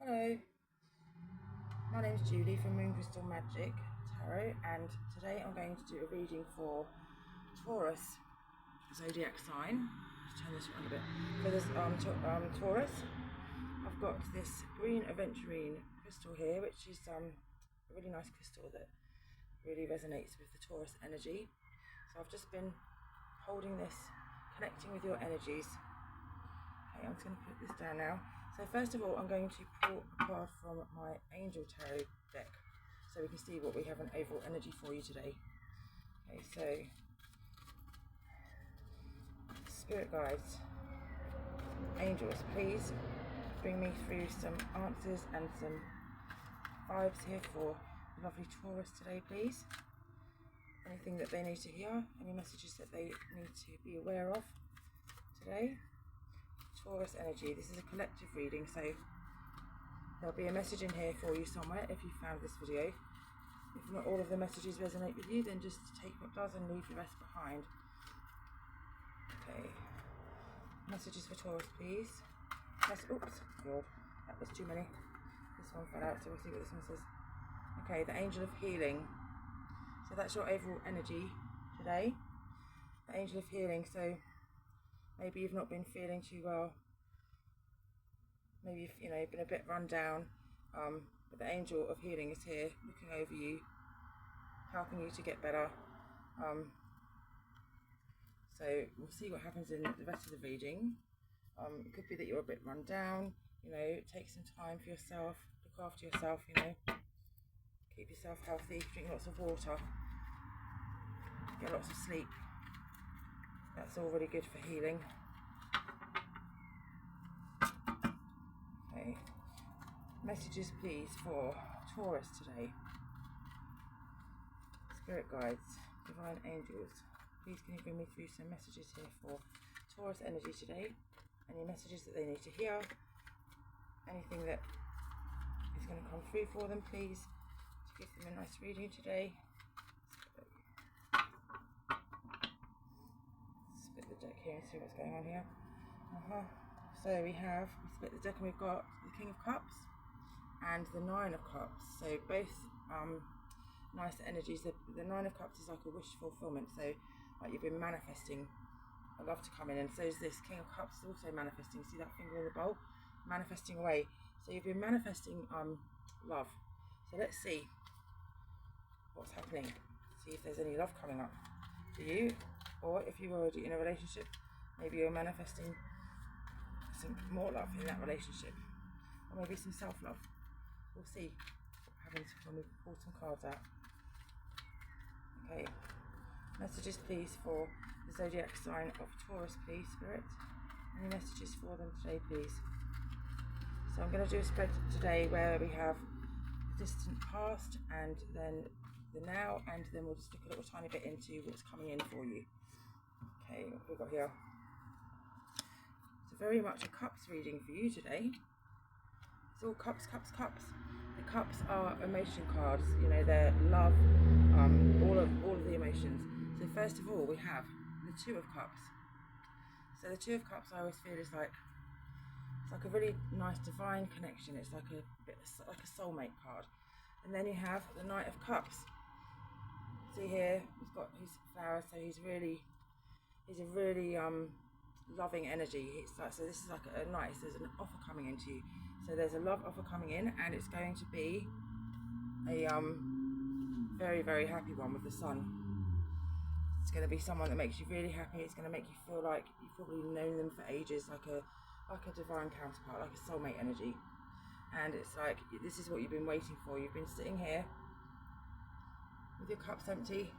Hello, my name is Julie from Mooncrystalmagik Tarot, and today I'm going to do a reading for Taurus Zodiac sign. Let's turn this around a bit. For this Taurus, I've got this green aventurine crystal here, which is a really nice crystal that really resonates with the Taurus energy. So I've just been holding this, connecting with your energies. Okay, I'm just going to put this down now. So first of all, I'm going to pull a card from my Angel Tarot deck so we can see what we have an overall energy for you today. Okay, so Spirit guides, angels, please bring me through some answers and some vibes here for the lovely Taurus today, please. Anything that they need to hear, any messages that they need to be aware of today. Taurus energy, this is a collective reading, so there'll be a message in here for you somewhere if you found this video. If not all of the messages resonate with you, then just take what does and leave the rest behind. Okay, messages for Taurus, please. Oops, God, that was too many. This one fell out, so we'll see what this one says. Okay, the Angel of Healing. So that's your overall energy today. The Angel of Healing, so maybe you've not been feeling too well. Maybe you've been a bit run down. But the Angel of Healing is here, looking over you, helping you to get better. So we'll see what happens in the rest of the reading. It could be that you're a bit run down. Take some time for yourself, look after yourself. Keep yourself healthy, drink lots of water, get lots of sleep. That's all really good for healing. Okay, messages please for Taurus today. Spirit guides, divine angels, please can you bring me through some messages here for Taurus energy today? Any messages that they need to hear? Anything that is going to come through for them, please, to give them a nice reading today. Split the deck here and see what's going on here. So we split the deck and we've got the King of Cups and the Nine of Cups. So both nice energies. The Nine of Cups is like a wish fulfillment. So like you've been manifesting a love to come in, and so is this King of Cups is also manifesting. See that finger in the bowl? Manifesting away. So you've been manifesting love. So let's see what's happening. See if there's any love coming up for you, or if you're already in a relationship, maybe you're manifesting some more love in that relationship, or maybe some self-love. We'll see what happens when we pull some cards out. Okay, messages please for the Zodiac sign of Taurus, please, Spirit. Any messages for them today, please? So I'm going to do a spread today where we have the distant past and then the now, and then we'll just look a little tiny bit into what's coming in for you. Okay, what have we got here? It's very much a cups reading for you today. It's all cups, cups, cups. The cups are emotion cards. They're love, all of the emotions. So first of all, we have the Two of Cups. So the Two of Cups, I always feel, is like a really nice divine connection. It's like like a soulmate card. And then you have the Knight of Cups. See here, he's got his flowers, so he's a really loving energy. So this is like a nice, there's an offer coming into you. So there's a love offer coming in, and it's going to be a very, very happy one with the Sun. It's going to be someone that makes you really happy. It's going to make you feel like you've probably known them for ages, like a divine counterpart, like a soulmate energy. And it's like, this is what you've been waiting for. You've been sitting here with your cups empty,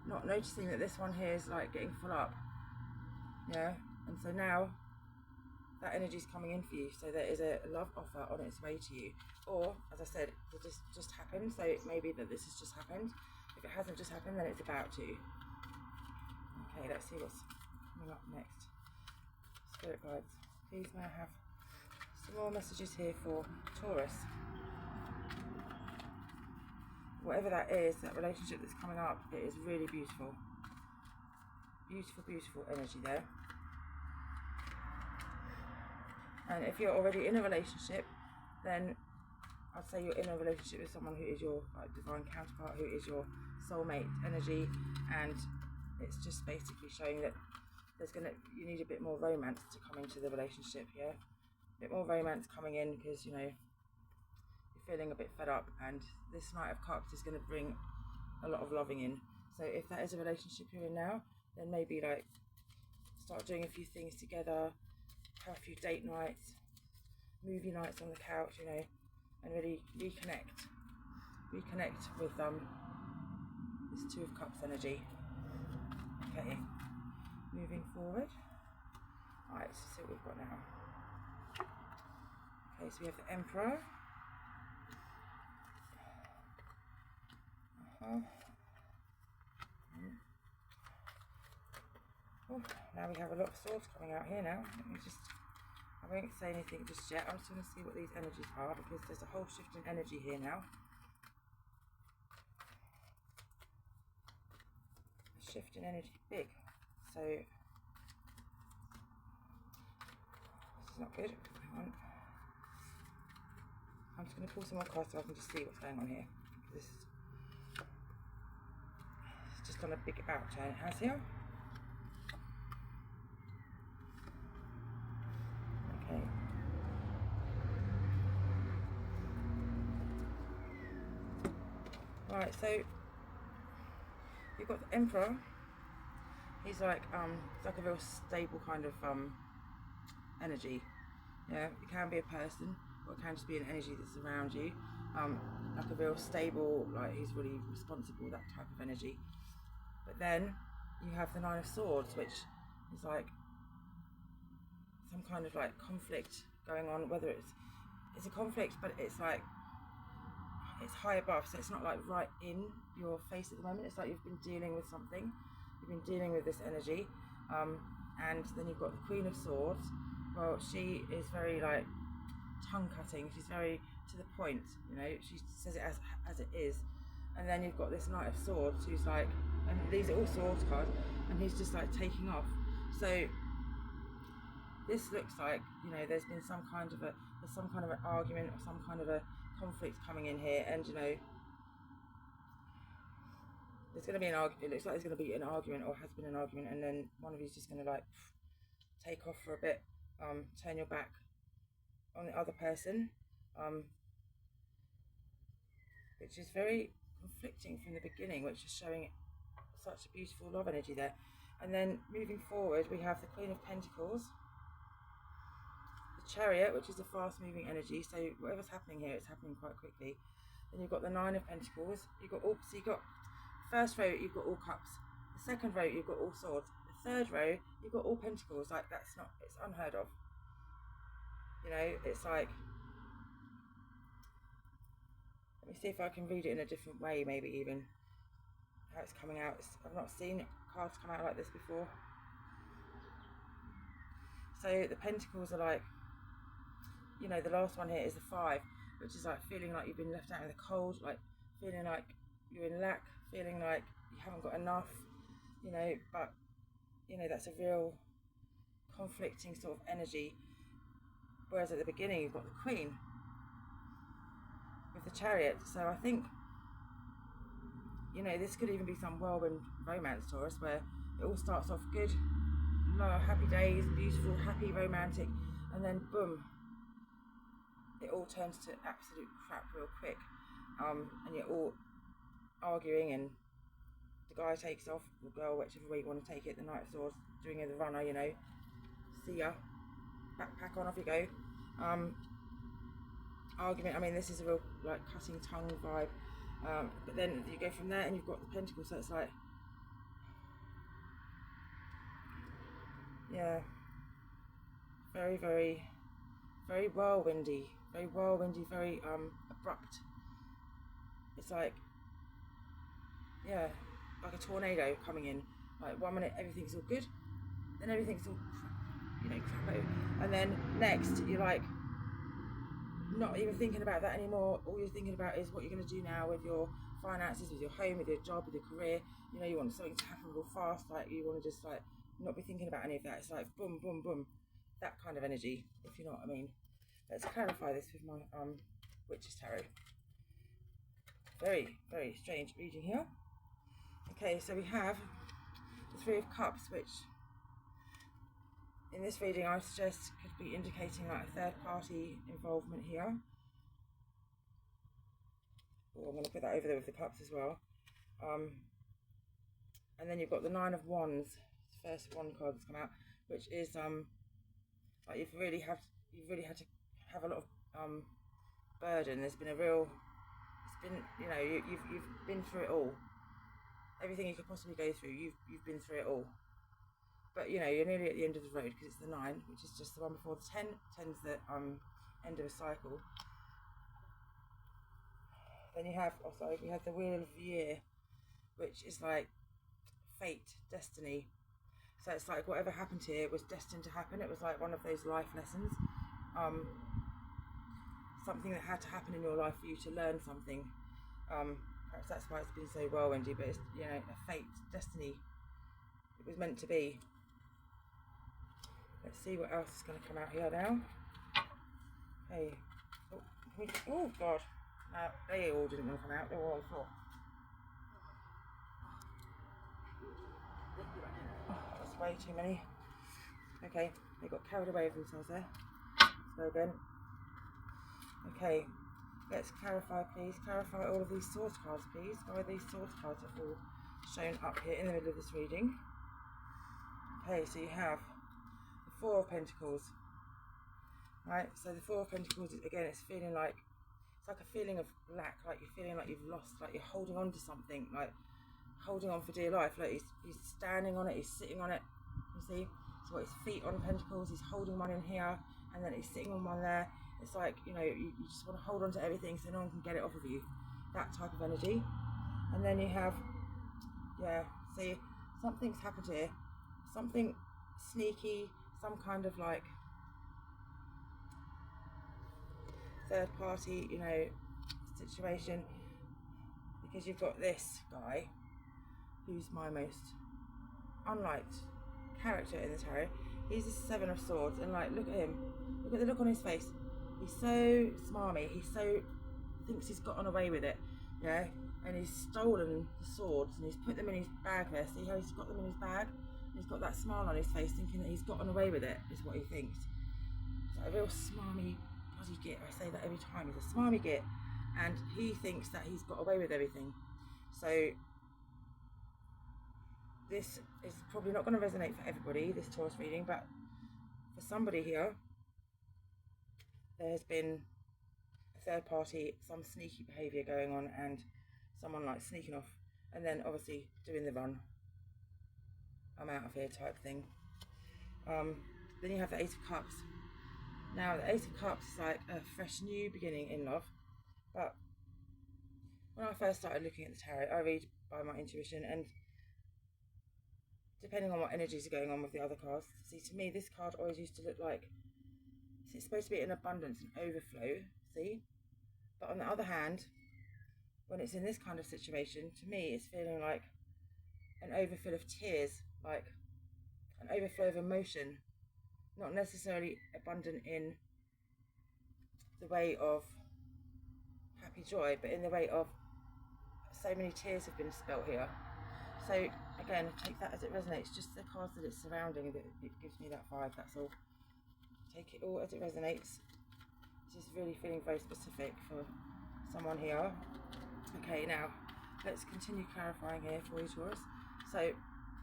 not noticing that this one here is like getting full up. Yeah, and so now that energy is coming in for you. So there is a love offer on its way to you. Or, as I said, it just happened. So it may be that this has just happened. If it hasn't just happened, then it's about to. Okay, let's see what's coming up next. Spirit guides, please may I have some more messages here for Taurus. Whatever that is, that relationship that's coming up, it is really beautiful. Beautiful, beautiful energy there. And if you're already in a relationship, then I'd say you're in a relationship with someone who is your like divine counterpart, who is your soulmate energy, and it's just basically showing that you need a bit more romance to come into the relationship here. A bit more romance coming in, because you know you're feeling a bit fed up, and this Knight of Cups is going to bring a lot of loving in. So if that is a relationship you're in now, then maybe like start doing a few things together, have a few date nights, movie nights on the couch, you know, and really reconnect with this Two of Cups energy. Okay, moving forward. Alright, let's see what we've got now. Okay, so we have the Emperor. Oh, now we have a lot of swords coming out here now. I won't say anything just yet. I'm just going to see what these energies are, because there's a whole shift in energy here now. A shift in energy, big. So this is not good. Hang on. I'm just going to pull some more cards so I can just see what's going on here. This is just on a big about turn. It has here. Okay. Right, so you've got the Emperor. He's like it's like a real stable kind of energy. Yeah, it can be a person, or it can just be an energy that's around you. Like a real stable, like he's really responsible, that type of energy. But then you have the Nine of Swords, which is like some kind of like conflict going on, whether it's a conflict, but it's like it's high above, so it's not like right in your face at the moment. It's like you've been dealing with something, you've been dealing with this energy, and then you've got the Queen of Swords. Well, she is very like tongue cutting, she's very to the point, you know, she says it as it is. And then you've got this Knight of Swords who's like, and these are all swords cards, and he's just like taking off. So this looks like, you know, there's been some kind of an argument or some kind of a conflict coming in here, and you know there's going to be an argument. It looks like there's going to be an argument, or has been an argument, and then one of you's just going to like take off for a bit, turn your back on the other person, which is very conflicting from the beginning, which is showing such a beautiful love energy there. And then moving forward, we have the Queen of Pentacles, the Chariot, which is a fast moving energy, so whatever's happening here, it's happening quite quickly. Then you've got the Nine of Pentacles. You've got first row, you've got all cups. The second row, you've got all swords. The third row, you've got all pentacles. Like, it's unheard of. You know, it's like, let me see if I can read it in a different way, maybe even how it's coming out. I've not seen cards come out like this before. So the pentacles are like, you know, the last one here is the 5, which is like feeling like you've been left out in the cold, like feeling like you're in lack, feeling like you haven't got enough, you know, but you know, that's a real conflicting sort of energy. Whereas at the beginning you've got the Queen with the Chariot. So I think, you know, this could even be some whirlwind romance, Taurus, where it all starts off good, happy days, beautiful, happy, romantic, and then boom, it all turns to absolute crap real quick, and you're all arguing, and the guy takes off, the girl, whichever way you want to take it, the Knight of Swords doing the runner, you know, see ya, backpack on, off you go. Argument, I mean, this is a real like cutting tongue vibe, but then you go from there and you've got the Pentacles, so it's like, yeah, very, very, very whirlwindy, very abrupt. It's like, yeah, like a tornado coming in. Like 1 minute everything's all good, then everything's all crap, and then next you're like not even thinking about that anymore. All you're thinking about is what you're going to do now with your finances, with your home, with your job, with your career. You know, you want something to happen real fast, like you want to just like not be thinking about any of that. It's like boom, boom, boom, that kind of energy, if you know what I mean. let's clarify this with my Witch's Tarot. Very, very strange reading here. Okay, so we have the Three of Cups, which in this reading I suggest could be indicating like a third party involvement here. Oh, I'm going to put that over there with the cups as well. And then you've got the Nine of Wands, first wand card that's come out, which is like you've really had to have a lot of burden. There's been a real, it's been, you know, you've been through it all. Everything you could possibly go through, you've been through it all. But you know, you're nearly at the end of the road because it's the 9, which is just the one before the 10. 10's the end of a cycle. Then you have, oh sorry, we have the Wheel of the Year, which is like fate, destiny. So it's like whatever happened here was destined to happen. It was like one of those life lessons. Something that had to happen in your life for you to learn something. Perhaps that's why it's been so whirlwindy, but it's, you know, a fate, destiny. It was meant to be. Let's see what else is going to come out here now. Okay. Oh God. No, they all didn't want to come out. They were all on the floor. Oh, that's way too many. Okay, they got carried away with themselves there. Let's go again. Okay, let's clarify, please. Clarify all of these Swords cards, please. Why these Swords cards are all shown up here in the middle of this reading. Okay, so you have the Four of Pentacles. Right, so the Four of Pentacles, again, it's feeling like, it's like a feeling of lack, like you're feeling like you've lost, like you're holding on to something, like holding on for dear life. Like he's standing on it, he's sitting on it, you see? He's got his feet on Pentacles, he's holding one in here, and then he's sitting on one there. It's like, you know, you just want to hold on to everything so no one can get it off of you. That type of energy. And then you have, yeah, see, something's happened here. Something sneaky, some kind of like third party, you know, situation. Because you've got this guy, who's my most unliked character in the tarot. He's the Seven of Swords, and like, look at him. Look at the look on his face. He's so smarmy. He so thinks he's gotten away with it, yeah. And he's stolen the swords and he's put them in his bag there. See how he's got them in his bag? And he's got that smile on his face, thinking that he's gotten away with it. Is what he thinks. It's like a real smarmy bloody git. I say that every time. He's a smarmy git, and he thinks that he's got away with everything. So this is probably not going to resonate for everybody, this Taurus reading, but for somebody here, there's been a third party, some sneaky behaviour going on, and someone like sneaking off, and then obviously doing the run. I'm out of here type thing. Then you have the Ace of Cups. Now the Ace of Cups is like a fresh new beginning in love, but when I first started looking at the tarot, I read by my intuition, and depending on what energies are going on with the other cards, see, to me this card always used to look like, it's supposed to be an abundance, an overflow, see? But on the other hand, when it's in this kind of situation, to me it's feeling like an overfill of tears, like an overflow of emotion, not necessarily abundant in the way of happy joy, but in the way of so many tears have been spilt here. So again, take that as it resonates, just the cards that it's surrounding, that it gives me that vibe, that's all. Take it all as it resonates. This is really feeling very specific for someone here. Okay, now let's continue clarifying here for you, Taurus. So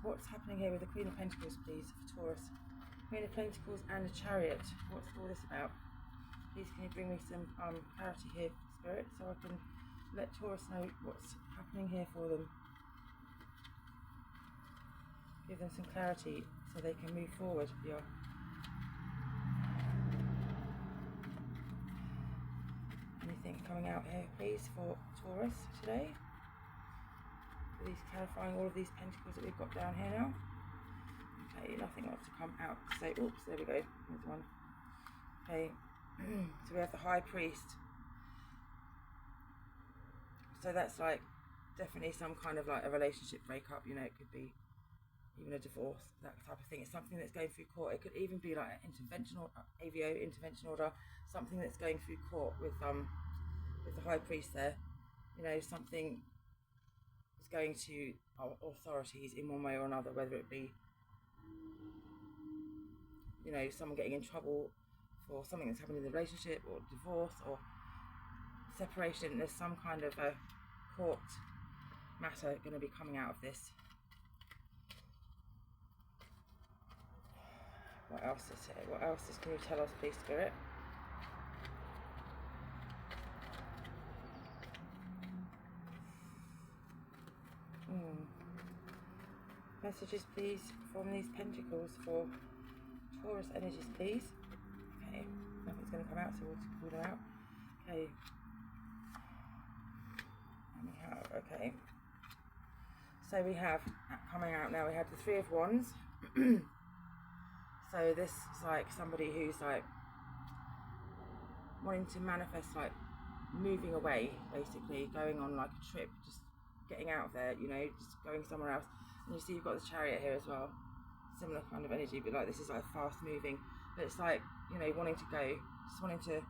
what's happening here with the Queen of Pentacles, please, for Taurus? Queen of Pentacles and the Chariot. What's all this about? Please can you bring me some clarity here, Spirit, so I can let Taurus know what's happening here for them. Give them some clarity so they can move forward. Yeah. Anything coming out here, please, for Taurus today? These clarifying all of these pentacles that we've got down here now. Okay, nothing else to come out. So, oops, there we go. There's one. Okay, so we have the High Priest. So that's like definitely some kind of like a relationship breakup. You know, it could be, even a divorce, that type of thing. It's something that's going through court. It could even be like an AVO intervention order, something that's going through court with the high priest there. You know, something is going to our authorities in one way or another, whether it be, you know, someone getting in trouble for something that's happened in the relationship, or divorce, or separation. There's some kind of a court matter going to be coming out of this. What else is here? What else can you tell us, please, Spirit? Messages, please, from these pentacles for Taurus energies, please. Okay, nothing's going to come out, so we'll pull them out. Okay. And we have, okay. So we have, coming out now, we have the Three of Wands. So this is like somebody who's like wanting to manifest, like moving away, basically, going on like a trip, just getting out of there, you know, just going somewhere else. And you see you've got the Chariot here as well, similar kind of energy, but like this is like fast moving, but it's like, you know, wanting to go, just wanting to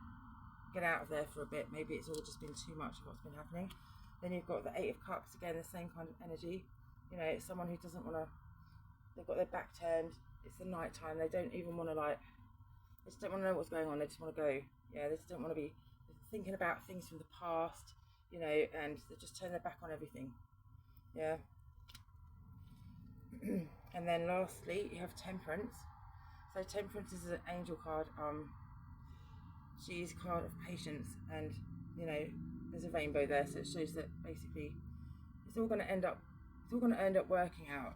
get out of there for a bit. Maybe it's all just been too much of what's been happening. Then you've got the Eight of Cups, again the same kind of energy. You know, it's someone who doesn't want to, they've got their back turned, it's the night time, they don't even want to, like, they just don't want to know what's going on, they just want to go. Yeah, they just don't want to be thinking about things from the past, you know, and they just turn their back on everything. Yeah. And then lastly, you have Temperance. So Temperance is an angel card. She's a card of patience, and you know, there's a rainbow there, so it shows that basically it's all going to end up working out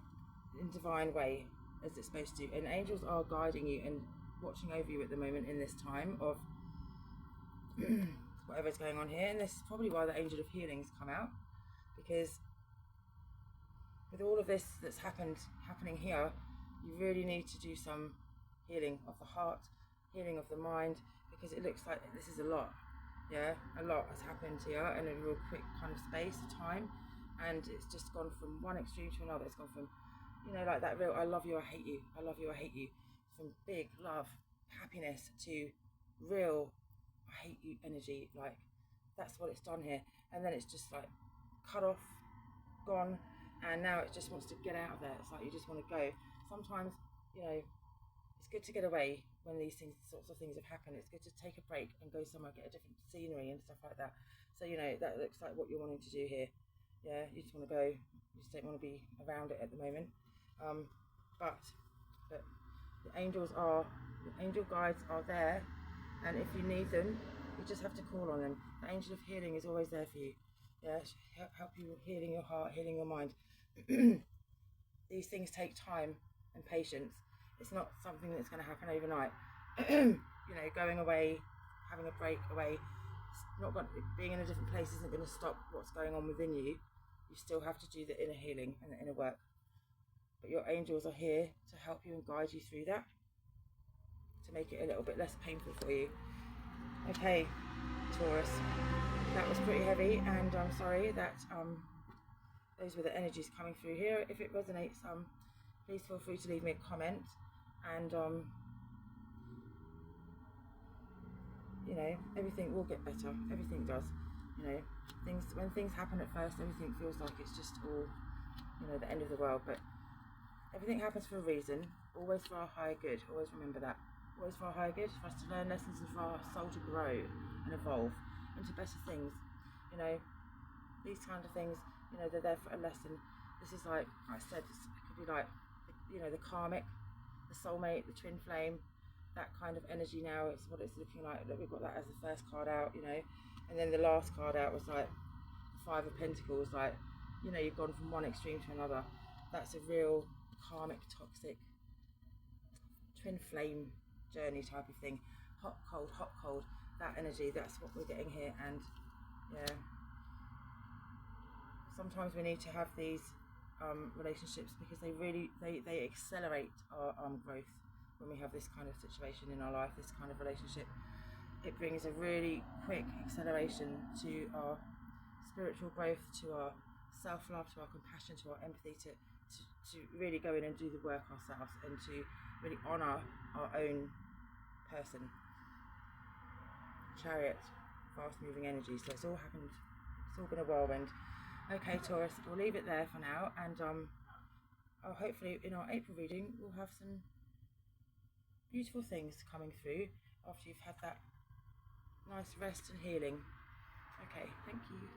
in divine way as it's supposed to. And angels are guiding you and watching over you at the moment in this time of whatever's going on here. And this is probably why the Angel of Healing's come out, because with all of this that's happening here, you really need to do some healing of the heart, healing of the mind, because it looks like this is a lot. Yeah, a lot has happened here in a real quick kind of space of time, and it's just gone from one extreme to another. It's gone from, you know, like that real I love you, I hate you, I love you, I hate you, from big love, happiness, to real I hate you energy. Like, that's what it's done here. And then it's just like cut off, gone, and now it just wants to get out of there. It's like you just want to go. Sometimes, you know, it's good to get away when these sorts of things have happened. It's good to take a break and go somewhere, get a different scenery and stuff like that. So, you know, that looks like what you're wanting to do here. Yeah, you just want to go. You just don't want to be around it at the moment. But the angel guides are there, and if you need them, you just have to call on them. The Angel of Healing is always there for you. Yeah, help you with healing your heart, healing your mind. These things take time and patience. It's not something that's going to happen overnight. You know, going away, having a break away, being in a different place isn't going to stop what's going on within you. You still have to do the inner healing and the inner work. But your angels are here to help you and guide you through that, to make it a little bit less painful for you. Okay, Taurus, that was pretty heavy, and I'm sorry that those were the energies coming through here. If it resonates, please feel free to leave me a comment, and you know, everything will get better. Everything does. You know, when things happen at first, everything feels like it's just all, you know, the end of the world, but everything happens for a reason, always for our higher good. Always remember that. Always for our higher good, for us to learn lessons and for our soul to grow and evolve into better things. You know, these kind of things, you know, they're there for a lesson. This is like I said, it could be like, you know, the karmic, the soulmate, the twin flame, that kind of energy now. It's what it's looking like. Look, we've got that as the first card out, you know, and then the last card out was like the Five of Pentacles. Like, you know, you've gone from one extreme to another. That's a real karmic, toxic twin flame journey type of thing. Hot, cold, that energy, that's what we're getting here. And yeah, sometimes we need to have these relationships, because they accelerate our growth. When we have this kind of situation in our life, this kind of relationship, it brings a really quick acceleration to our spiritual growth, to our self-love, to our compassion, to our empathy, to to really go in and do the work ourselves and to really honour our own person. Chariot, fast moving energy, so it's all happened, it's all been a whirlwind. Okay, Taurus, we'll leave it there for now, and hopefully in our April reading we'll have some beautiful things coming through after you've had that nice rest and healing. Okay, thank you.